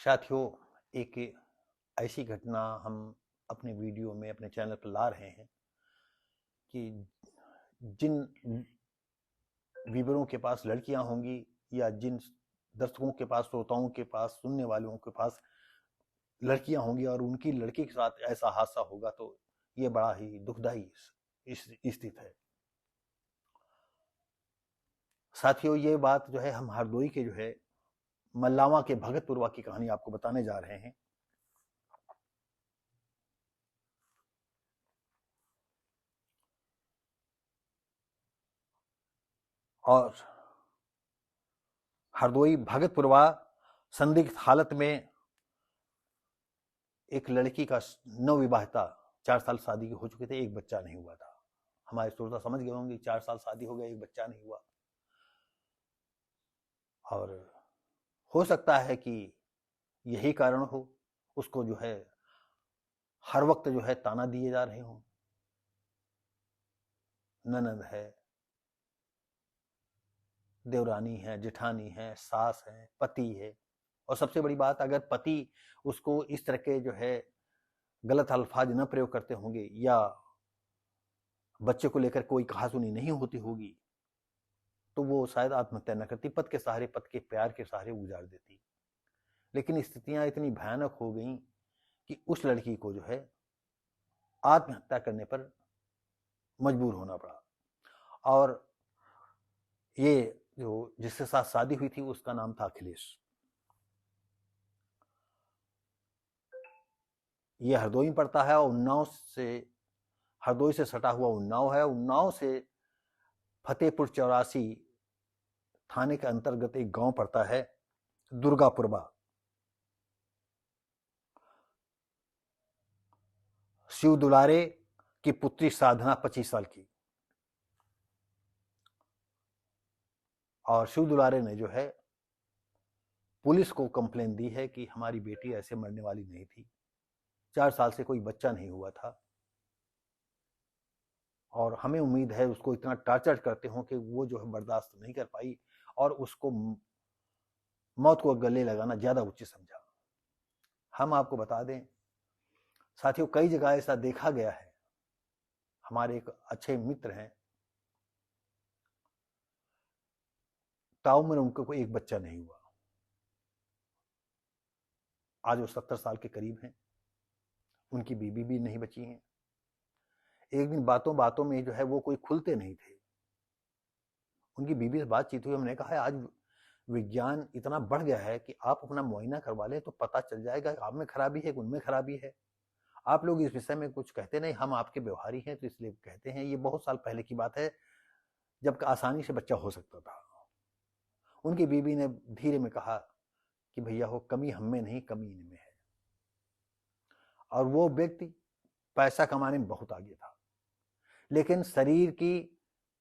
साथियों, एक ऐसी घटना हम अपने वीडियो में अपने चैनल पर ला रहे हैं कि जिन व्यूअरों के पास लड़कियां होंगी या जिन दर्शकों के पास, श्रोताओं के पास, सुनने वालों के पास लड़कियां होंगी और उनकी लड़की के साथ ऐसा हादसा होगा तो ये बड़ा ही दुखदायी स्थिति है। साथियों, ये बात जो है हम हरदोई के जो है मल्लावा के भगतपुरवा की कहानी आपको बताने जा रहे हैं। और हरदोई भगतपुरवा संदिग्ध हालत में एक लड़की का नवविवाहिता 4 साल शादी हो चुके थे, एक बच्चा नहीं हुआ था। हमारे श्रोता समझ गए होंगे, 4 साल शादी हो गया, एक बच्चा नहीं हुआ। और हो सकता है कि यही कारण हो, उसको जो है हर वक्त जो है ताना दिए जा रहे हों। ननद है, देवरानी है, जेठानी है, सास है, पति है। और सबसे बड़ी बात, अगर पति उसको इस तरह के जो है गलत अल्फाज न प्रयोग करते होंगे या बच्चे को लेकर कोई कहासुनी नहीं होती होगी तो वो शायद आत्महत्या न करती, पद के सहारे, पद के प्यार के सहारे गुजार देती। लेकिन स्थितियां इतनी भयानक हो गई कि उस लड़की को जो है आत्महत्या करने पर मजबूर होना पड़ा। और ये जो जिसके साथ शादी हुई थी उसका नाम था अखिलेश। ये हरदोई में पड़ता है। उन्नाव से, हरदोई से सटा हुआ उन्नाव है। उन्नाव से फतेहपुर चौरासी थाने के अंतर्गत एक गांव पड़ता है, दुर्गापुरवा। शिव दुलारे की पुत्री साधना 25 साल की। और शिव दुलारे ने जो है पुलिस को कंप्लेन दी है कि हमारी बेटी ऐसे मरने वाली नहीं थी, 4 साल से कोई बच्चा नहीं हुआ था और हमें उम्मीद है उसको इतना टॉर्चर करते हो कि वो जो है बर्दाश्त नहीं कर पाई और उसको मौत को गले लगाना ज्यादा उचित समझा। हम आपको बता दें साथियों, कई जगह ऐसा देखा गया है। हमारे एक अच्छे मित्र हैं, ताउम्र उनको कोई एक बच्चा नहीं हुआ। आज वो 70 साल के करीब हैं, उनकी बीबी भी नहीं बची हैं। एक दिन बातों बातों में जो है वो कोई खुलते नहीं थे। उनकी बीबी से बातचीत हुई, हमने कहा है आज विज्ञान इतना बढ़ गया है कि आप अपना मुआयना करवा लें तो पता चल जाएगा आप में खराबी है कि उनमें खराबी है। आप लोग इस विषय में कुछ कहते नहीं, हम आपके व्यवहारी हैं तो इसलिए कहते हैं। ये बहुत साल पहले की बात है जब आसानी से बच्चा हो सकता था। उनकी बीबी ने धीरे में कहा कि भैया हो, कमी हम में नहीं, कमी इनमें है। और वो व्यक्ति पैसा कमाने में बहुत आगे था, लेकिन शरीर की,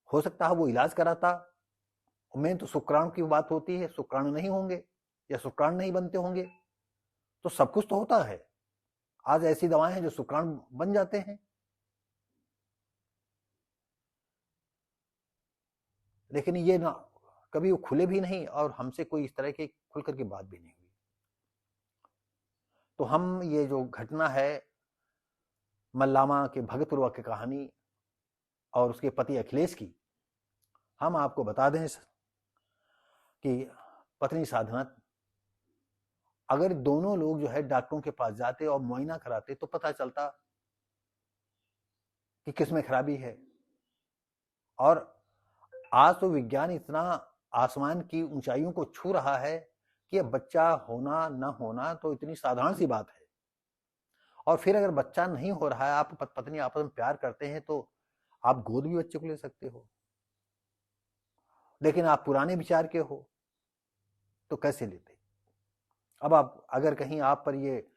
हो सकता है वो इलाज कराता। मेन तो शुक्राणु की बात होती है, शुक्राणु नहीं होंगे या शुक्राणु नहीं बनते होंगे तो सब कुछ तो होता है। आज ऐसी दवाएं हैं जो शुक्राणु बन जाते हैं, लेकिन ये ना कभी वो खुले भी नहीं और हमसे कोई इस तरह के खुल करके बात भी नहीं हुई। तो हम ये जो घटना है मल्लामा के भगतपुरवा की कहानी और उसके पति अखिलेश की, हम आपको बता दें कि पत्नी साधना, अगर दोनों लोग जो है डॉक्टरों के पास जाते और मुआयना कराते तो पता चलता कि किसमें खराबी है। और आज तो विज्ञान इतना आसमान की ऊंचाइयों को छू रहा है कि अब बच्चा होना न होना तो इतनी साधारण सी बात है। और फिर अगर बच्चा नहीं हो रहा है, आप पत्नी आपस में प्यार करते हैं तो आप गोद भी बच्चे को ले सकते हो। लेकिन आप पुराने विचार के हो तो कैसे लेते? अब आप अगर कहीं आप पर ये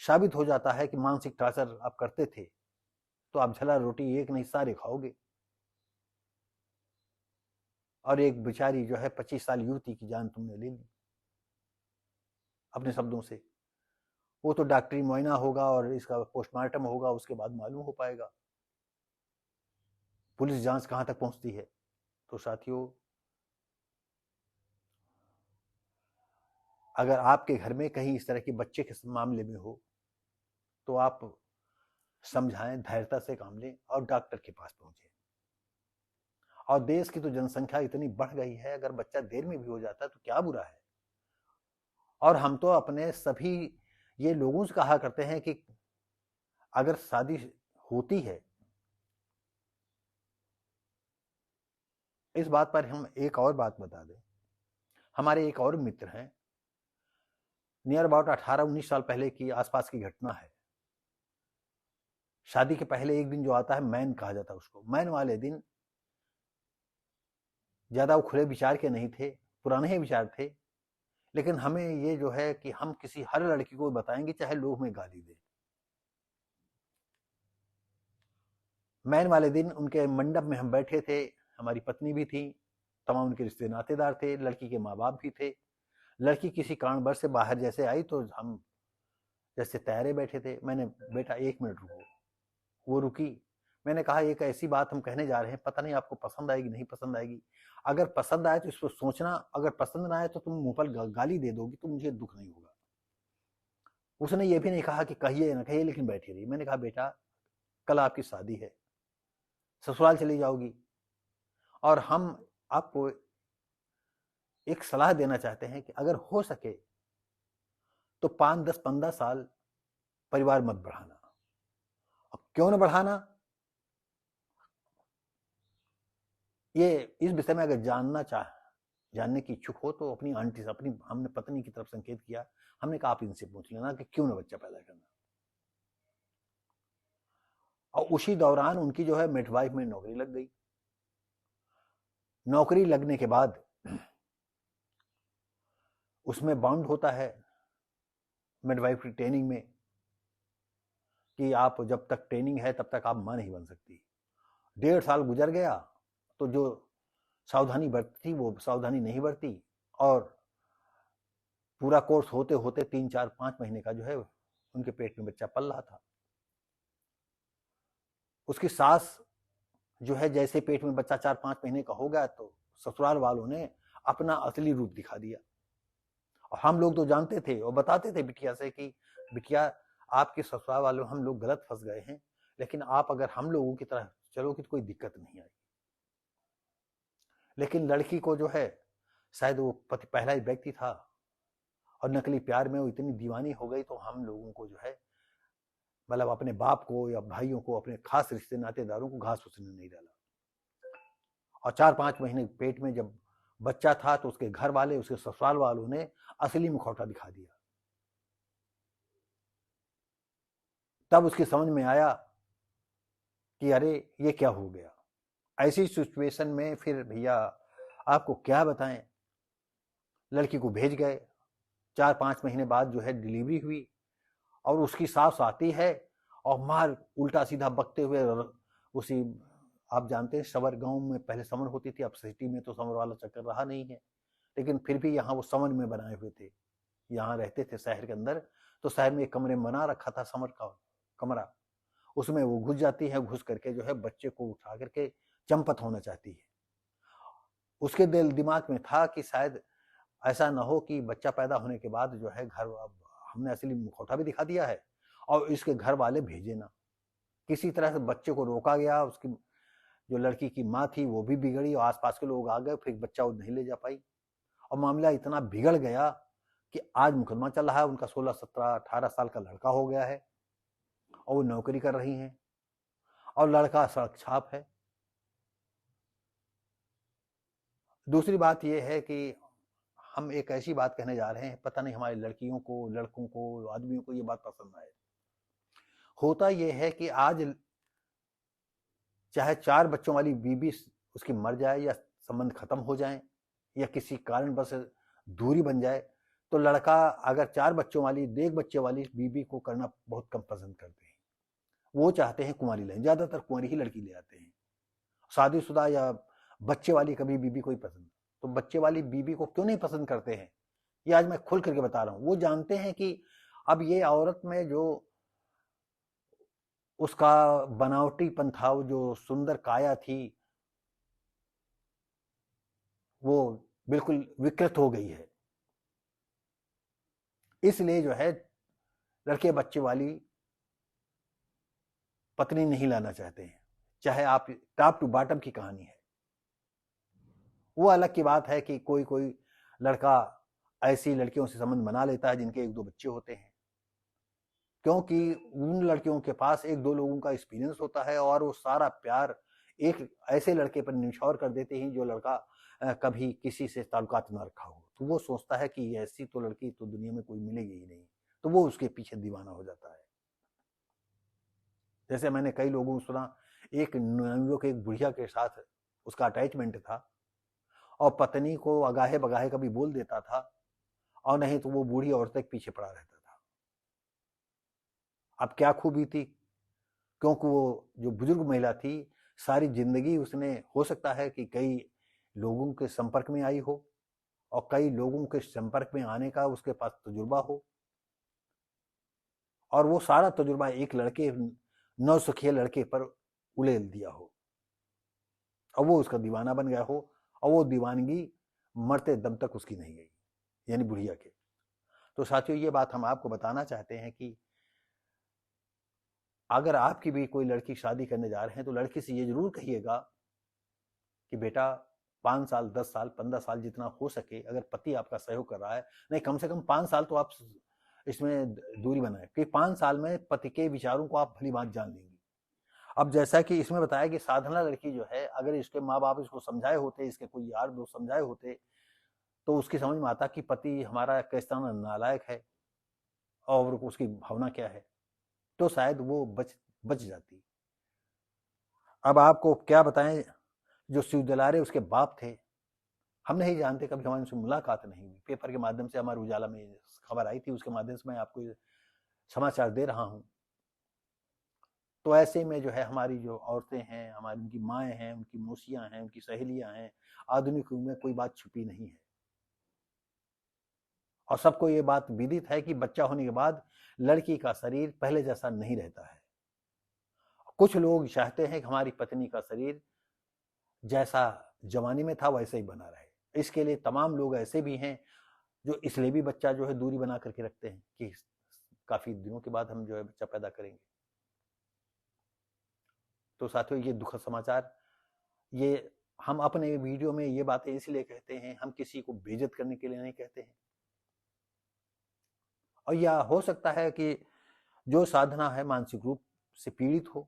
साबित हो जाता है कि मानसिक टॉर्चर आप करते थे तो आप झला रोटी एक नहीं सारे खाओगे। और एक बेचारी जो है 25 साल युवती की जान तुमने ले ली अपने शब्दों से। वो तो डॉक्टरी मुआयना होगा और इसका पोस्टमार्टम होगा, उसके बाद मालूम हो पाएगा पुलिस जांच कहां तक पहुंचती है। तो साथियों, अगर आपके घर में कहीं इस तरह के बच्चे के मामले में हो तो आप समझाएं, धैर्यता से काम लें और डॉक्टर के पास पहुंचे। और देश की तो जनसंख्या इतनी बढ़ गई है, अगर बच्चा देर में भी हो जाता है तो क्या बुरा है। और हम तो अपने सभी ये लोगों से कहा करते हैं कि अगर शादी होती है, इस बात पर हम एक और बात बता दें। हमारे एक और मित्र हैं, नियर अबाउट 18-19 साल पहले की आसपास की घटना है। शादी के पहले एक दिन जो आता है, मैन कहा जाता है उसको। मैन वाले दिन ज्यादा वो खुले विचार के नहीं थे, पुराने ही विचार थे, लेकिन हमें ये जो है कि हम किसी हर लड़की को बताएंगे चाहे लोग हमें गाली दे। मैन वाले दिन उनके मंडप में हम बैठे थे, हमारी पत्नी भी थी, तमाम उनके रिश्ते नातेदार थे, लड़की के माँ बाप भी थे। लड़की किसी कारणवश से बाहर जैसे आई तो हम जैसे तैयारे बैठे थे। मैंने, बेटा 1 मिनट रुको। वो रुकी। मैंने कहा एक ऐसी बात हम कहने जा रहे हैं, पता नहीं आपको पसंद आएगी नहीं पसंद आएगी। अगर पसंद आए तो इसको सोचना, अगर पसंद ना आए तो तुम मुंह पर गाली दे दोगी तो मुझे दुख नहीं होगा। उसने ये भी नहीं कहा कि कहिए या ना कहिए, लेकिन बैठी रही। मैंने कहा बेटा कल आपकी शादी है, ससुराल चली जाओगी, और हम आपको एक सलाह देना चाहते हैं कि अगर हो सके तो 5, 10, 15 साल परिवार मत बढ़ाना। अब क्यों ना बढ़ाना, ये इस विषय में अगर जानने की इच्छुक हो तो अपनी आंटी से, अपनी हमने पत्नी की तरफ संकेत किया। हमने कहा आप इनसे पूछ लेना कि क्यों ना बच्चा पैदा करना। और उसी दौरान उनकी जो है मिडवाइफ में नौकरी लग गई। नौकरी लगने के बाद उसमें बाउंड होता है मिडवाइफ की ट्रेनिंग में कि आप जब तक ट्रेनिंग है तब तक आप मां नहीं बन सकती। 1.5 साल गुजर गया तो जो सावधानी बरती थी वो सावधानी नहीं बरती, और पूरा कोर्स होते होते 3, 4, 5 महीने का जो है उनके पेट में बच्चा पल रहा था। उसकी सास जो है जैसे पेट में बच्चा 4-5 महीने का हो गया तो ससुराल वालों ने अपना असली रूप दिखा दिया। और हम लोग तो जानते थे और बताते थे बिटिया से कि बिटिया आपके ससुराल वालों हम लोग गलत फंस गए हैं, लेकिन आप अगर हम लोगों की तरह चलोगे तो कोई दिक्कत नहीं आएगी। लेकिन लड़की को जो है, शायद वो पति पहला ही व्यक्ति था और नकली प्यार में वो इतनी दीवानी हो गई तो हम लोगों को जो है, मतलब अपने बाप को या भाइयों को, अपने खास रिश्ते नातेदारों को घास फूसने नहीं डाला। और 4-5 महीने पेट में जब बच्चा था तो उसके घर वाले, उसके ससुराल वालों ने असली मुखौटा दिखा दिया। तब उसकी समझ में आया कि अरे ये क्या हो गया। ऐसी सिचुएशन में फिर भैया आपको क्या बताएं, लड़की को भेज गए। 4-5 महीने बाद जो है डिलीवरी हुई और उसकी सास आती है और मार उल्टा सीधा बकते हुए उसी, आप जानते हैं सवर गांव में पहले समर होती थी, अब सिटी में तो समर वाला चक्कर रहा नहीं है, लेकिन फिर भी यहाँ वो समर में बनाए हुए थे, यहाँ रहते थे शहर के अंदर। तो शहर में एक कमरे में बना रखा था समर का कमरा, उसमें वो घुस जाती है, घुस करके जो है बच्चे को उठा करके चंपत होना चाहती है। उसके दिल दिमाग में था कि शायद ऐसा ना हो कि बच्चा पैदा होने के बाद जो है घर, अब हमने असली मुखौटा भी दिखा दिया है और इसके घर वाले भेजे ना। किसी तरह से बच्चे को रोका गया। उसकी जो लड़की की माँ थी वो भी बिगड़ी और आसपास के लोग आ गए, फिर बच्चा वो नहीं ले जा पाई और मामला इतना बिगड़ गया कि आज मुकदमा चल रहा है। उनका 16, 17, 18 साल का लड़का हो गया है और वो नौकरी कर रही हैं और लड़का सड़क छाप है। दूसरी बात यह है कि हम एक ऐसी बात कहने जा रहे हैं, पता नहीं हमारी लड़कियों को, लड़कों को, आदमियों को ये बात पसंद आए। होता यह है कि आज चाहे 4 बच्चों वाली बीबी उसकी मर जाए या संबंध खत्म हो जाए या किसी कारण बस दूरी बन जाए, तो लड़का अगर 4 बच्चों वाली, 1 बच्चे वाली बीबी को करना बहुत कम पसंद करते हैं। वो चाहते हैं कुंवारी लाइन, ज्यादातर कुंवारी ही लड़की ले आते हैं। शादीशुदा या बच्चे वाली कभी बीबी को ही पसंद। तो बच्चे वाली बीबी को क्यों नहीं पसंद करते हैं, ये आज मैं खुल करके बता रहा हूं। वो जानते हैं कि अब ये औरत में जो उसका बनावटीपन था, वो जो सुंदर काया थी, वो बिल्कुल विकृत हो गई है। इसलिए जो है लड़के बच्चे वाली पत्नी नहीं लाना चाहते हैं, चाहे आप टॉप टू बॉटम की कहानी है। वो अलग की बात है कि कोई कोई लड़का ऐसी लड़कियों से संबंध बना लेता है जिनके एक दो बच्चे होते हैं, क्योंकि उन लड़कियों के पास एक दो लोगों का एक्सपीरियंस होता है और वो सारा प्यार एक ऐसे लड़के पर निछावर कर देते हैं जो लड़का कभी किसी से ताल्लुकात ना रखा हो। तो वो सोचता है कि ऐसी तो लड़की तो दुनिया में कोई मिलेगी ही नहीं, तो वो उसके पीछे दीवाना हो जाता है। जैसे मैंने कई लोगों को सुना, एक नवयुवक एक बुढ़िया के साथ उसका अटैचमेंट था और पत्नी को अगाहे बगाहे कभी बोल देता था, और नहीं तो वो बूढ़ी औरत के पीछे पड़ा रहता था। अब क्या खूबी थी, क्योंकि वो जो बुजुर्ग महिला थी सारी जिंदगी उसने हो सकता है कि कई लोगों के संपर्क में आई हो और कई लोगों के संपर्क में आने का उसके पास तजुर्बा हो, और वो सारा तजुर्बा एक लड़के नौसखिए लड़के पर उड़ेल दिया हो और वो उसका दीवाना बन गया हो, और वो दीवानगी मरते दम तक उसकी नहीं गई, यानी बुढ़िया के। तो साथियों, ये बात हम आपको बताना चाहते हैं कि अगर आपकी भी कोई लड़की शादी करने जा रहे हैं तो लड़की से ये जरूर कहिएगा कि बेटा 5 साल 10 साल 15 साल जितना हो सके, अगर पति आपका सहयोग कर रहा है, नहीं कम से कम 5 साल तो आप इसमें दूरी बनाए कि 5 साल में पति के विचारों को आप भली बात जान लेंगे। अब जैसा कि इसमें बताया कि साधना लड़की जो है, अगर इसके माँ बाप इसको समझाए होते, इसके कोई यार दोस्त समझाए होते, तो उसकी समझ में आता कि पति हमारा किस तरह नालायक है और उसकी भावना क्या है, तो शायद वो बच जाती। अब आपको क्या बताएं, जो शिव दलारे उसके बाप थे, हम नहीं जानते, कभी हमारी उनसे मुलाकात नहीं हुई, पेपर के माध्यम से हमारे उजाला में खबर आई थी, उसके माध्यम से मैं आपको समाचार दे रहा हूं। तो ऐसे में जो है हमारी जो औरतें हैं, हमारी उनकी माएँ हैं, उनकी मौसियाँ हैं, उनकी सहेलियाँ हैं, आधुनिक युग में कोई बात छुपी नहीं है और सबको ये बात विदित है कि बच्चा होने के बाद लड़की का शरीर पहले जैसा नहीं रहता है। कुछ लोग चाहते हैं कि हमारी पत्नी का शरीर जैसा जवानी में था वैसे ही बना रहे। इसके लिए तमाम लोग ऐसे भी हैं जो इसलिए भी बच्चा जो है दूरी बना करके रखते हैं कि काफी दिनों के बाद हम जो है बच्चा पैदा करेंगे। तो साथियों, ये दुखद समाचार, ये हम अपने वीडियो में ये बातें इसलिए कहते हैं, हम किसी को बेइज्जत करने के लिए नहीं कहते हैं। और या हो सकता है कि जो साधना है मानसिक रूप से पीड़ित हो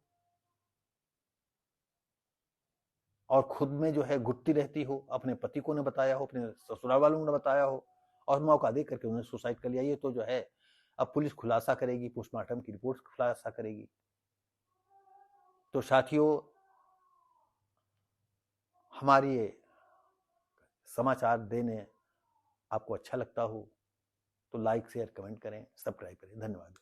और खुद में जो है घुटती रहती हो, अपने पति को ने बताया हो, अपने ससुराल वालों ने बताया हो और मौका दे करके उन्होंने सुसाइड कर लिया। ये तो जो है अब पुलिस खुलासा करेगी, पोस्टमार्टम की रिपोर्ट खुलासा करेगी। तो साथियों, हमारी ये समाचार देने आपको अच्छा लगता हो तो लाइक शेयर कमेंट करें, सब्सक्राइब करें। धन्यवाद।